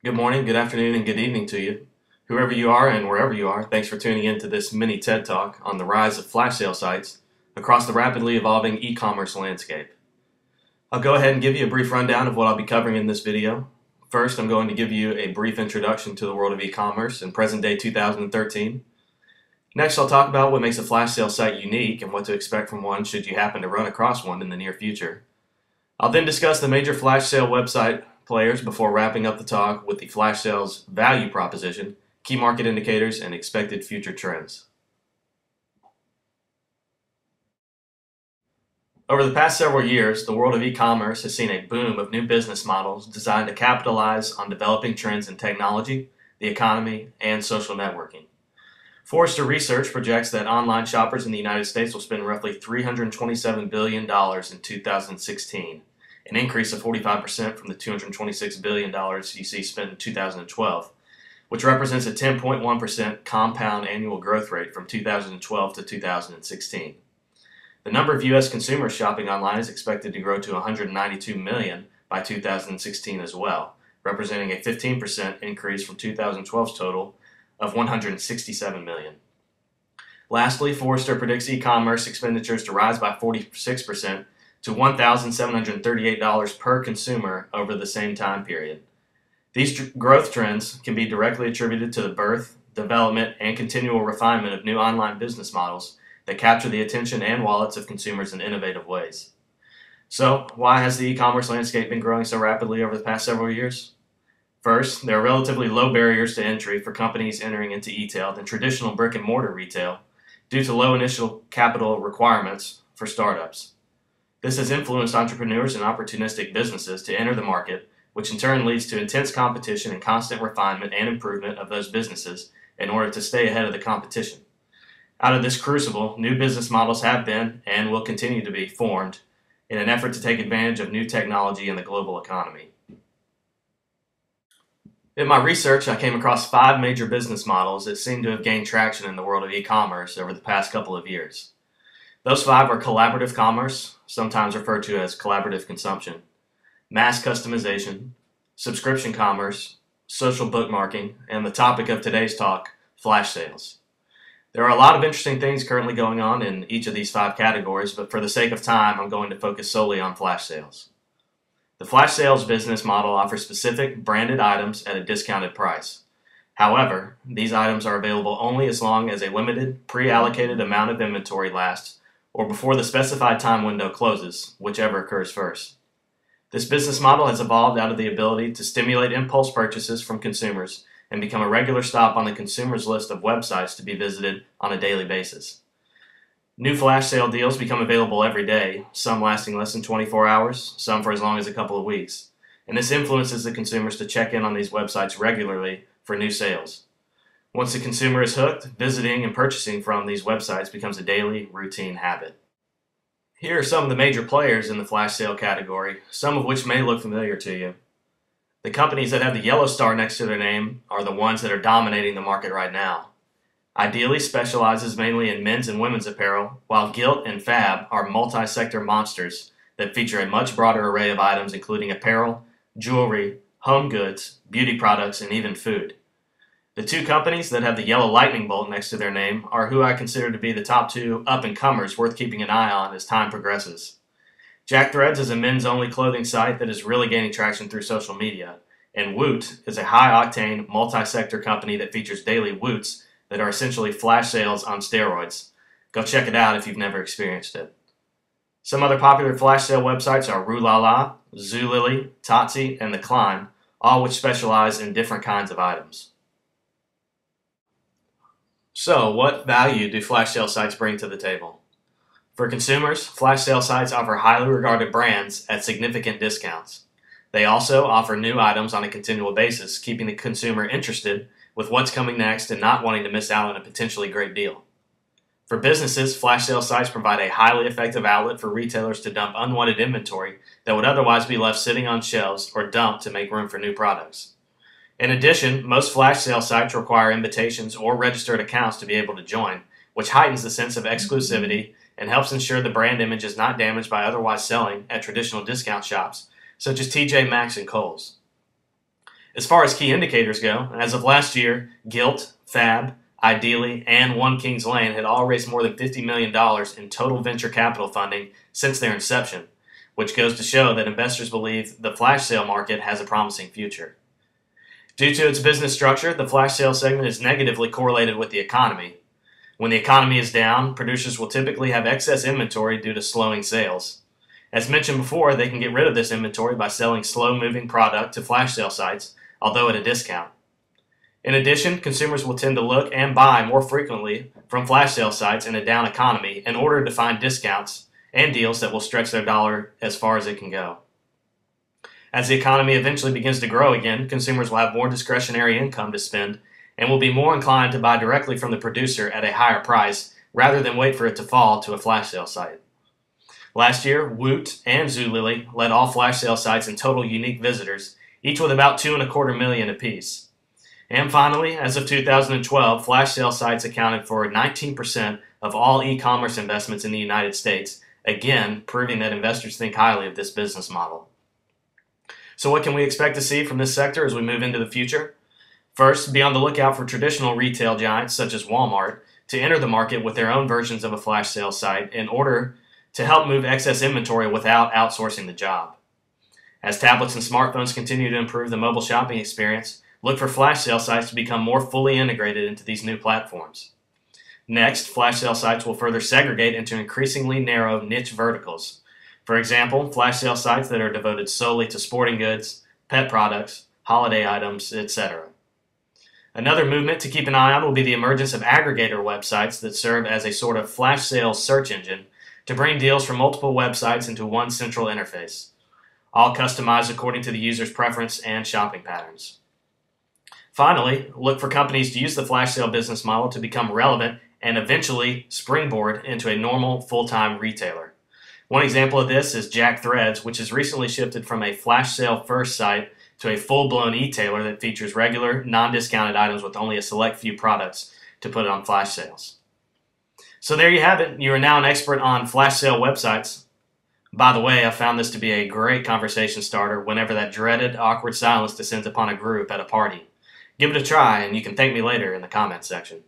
Good morning, good afternoon, and good evening to you. Whoever you are and wherever you are, thanks for tuning in to this mini TED Talk on the rise of flash sale sites across the rapidly evolving e-commerce landscape. I'll go ahead and give you a brief rundown of what I'll be covering in this video. First, I'm going to give you a brief introduction to the world of e-commerce in present day 2013. Next, I'll talk about what makes a flash sale site unique and what to expect from one should you happen to run across one in the near future. I'll then discuss the major flash sale website players before wrapping up the talk with the flash sales value proposition, key market indicators, and expected future trends. Over the past several years, the world of e-commerce has seen a boom of new business models designed to capitalize on developing trends in technology, the economy, and social networking. Forrester Research projects that online shoppers in the United States will spend roughly $327 billion in 2016, an increase of 45% from the $226 billion you see spent in 2012, which represents a 10.1% compound annual growth rate from 2012 to 2016. The number of U.S. consumers shopping online is expected to grow to 192 million by 2016 as well, representing a 15% increase from 2012's total of 167 million. Lastly, Forrester predicts e-commerce expenditures to rise by 46% to $1,738 per consumer over the same time period. These growth trends can be directly attributed to the birth, development, and continual refinement of new online business models that capture the attention and wallets of consumers in innovative ways. So, why has the e-commerce landscape been growing so rapidly over the past several years? First, there are relatively low barriers to entry for companies entering into e-tail than traditional brick-and-mortar retail due to low initial capital requirements for startups. This has influenced entrepreneurs and opportunistic businesses to enter the market, which in turn leads to intense competition and constant refinement and improvement of those businesses in order to stay ahead of the competition. Out of this crucible, new business models have been and will continue to be formed in an effort to take advantage of new technology in the global economy. In my research, I came across 5 major business models that seem to have gained traction in the world of e-commerce over the past couple of years. Those 5 are collaborative commerce, sometimes referred to as collaborative consumption, mass customization, subscription commerce, social bookmarking, and the topic of today's talk, flash sales. There are a lot of interesting things currently going on in each of these 5 categories, but for the sake of time, I'm going to focus solely on flash sales. The flash sales business model offers specific branded items at a discounted price. However, these items are available only as long as a limited, pre-allocated amount of inventory lasts or before the specified time window closes, whichever occurs first. This business model has evolved out of the ability to stimulate impulse purchases from consumers and become a regular stop on the consumer's list of websites to be visited on a daily basis. New flash sale deals become available every day, some lasting less than 24 hours, some for as long as a couple of weeks. And this influences the consumers to check in on these websites regularly for new sales. Once the consumer is hooked, visiting and purchasing from these websites becomes a daily, routine habit. Here are some of the major players in the flash sale category, some of which may look familiar to you. The companies that have the yellow star next to their name are the ones that are dominating the market right now. Ideally specializes mainly in men's and women's apparel, while Gilt and Fab are multi-sector monsters that feature a much broader array of items including apparel, jewelry, home goods, beauty products, and even food. The 2 companies that have the yellow lightning bolt next to their name are who I consider to be the top 2 up-and-comers worth keeping an eye on as time progresses. Jack Threads is a men's-only clothing site that is really gaining traction through social media, and Woot is a high-octane, multi-sector company that features daily Woots that are essentially flash sales on steroids. Go check it out if you've never experienced it. Some other popular flash sale websites are Rue La La, Zulily, Totsie, and The Climb, all which specialize in different kinds of items. So, what value do flash sale sites bring to the table? For consumers, flash sale sites offer highly regarded brands at significant discounts. They also offer new items on a continual basis, keeping the consumer interested with what's coming next and not wanting to miss out on a potentially great deal. For businesses, flash sale sites provide a highly effective outlet for retailers to dump unwanted inventory that would otherwise be left sitting on shelves or dumped to make room for new products. In addition, most flash sale sites require invitations or registered accounts to be able to join, which heightens the sense of exclusivity and helps ensure the brand image is not damaged by otherwise selling at traditional discount shops, such as TJ Maxx and Kohl's. As far as key indicators go, as of last year, Gilt, Fab, Ideally, and One Kings Lane had all raised more than $50 million in total venture capital funding since their inception, which goes to show that investors believe the flash sale market has a promising future. Due to its business structure, the flash sale segment is negatively correlated with the economy. When the economy is down, producers will typically have excess inventory due to slowing sales. As mentioned before, they can get rid of this inventory by selling slow-moving product to flash sale sites, although at a discount. In addition, consumers will tend to look and buy more frequently from flash sale sites in a down economy in order to find discounts and deals that will stretch their dollar as far as it can go. As the economy eventually begins to grow again, consumers will have more discretionary income to spend and will be more inclined to buy directly from the producer at a higher price rather than wait for it to fall to a flash sale site. Last year, Woot and Zulily led all flash sale sites in total unique visitors, each with about 2.25 million apiece. And finally, as of 2012, flash sale sites accounted for 19% of all e-commerce investments in the United States, again proving that investors think highly of this business model. So what can we expect to see from this sector as we move into the future? First, be on the lookout for traditional retail giants such as Walmart to enter the market with their own versions of a flash sale site in order to help move excess inventory without outsourcing the job. As tablets and smartphones continue to improve the mobile shopping experience, look for flash sale sites to become more fully integrated into these new platforms. Next, flash sale sites will further segregate into increasingly narrow niche verticals. For example, flash sale sites that are devoted solely to sporting goods, pet products, holiday items, etc. Another movement to keep an eye on will be the emergence of aggregator websites that serve as a sort of flash sale search engine to bring deals from multiple websites into one central interface, all customized according to the user's preference and shopping patterns. Finally, look for companies to use the flash sale business model to become relevant and eventually springboard into a normal full-time retailer. One example of this is Jack Threads, which has recently shifted from a flash sale first site to a full-blown e-tailer that features regular, non-discounted items with only a select few products to put on flash sales. So there you have it. You are now an expert on flash sale websites. By the way, I found this to be a great conversation starter whenever that dreaded, awkward silence descends upon a group at a party. Give it a try, and you can thank me later in the comments section.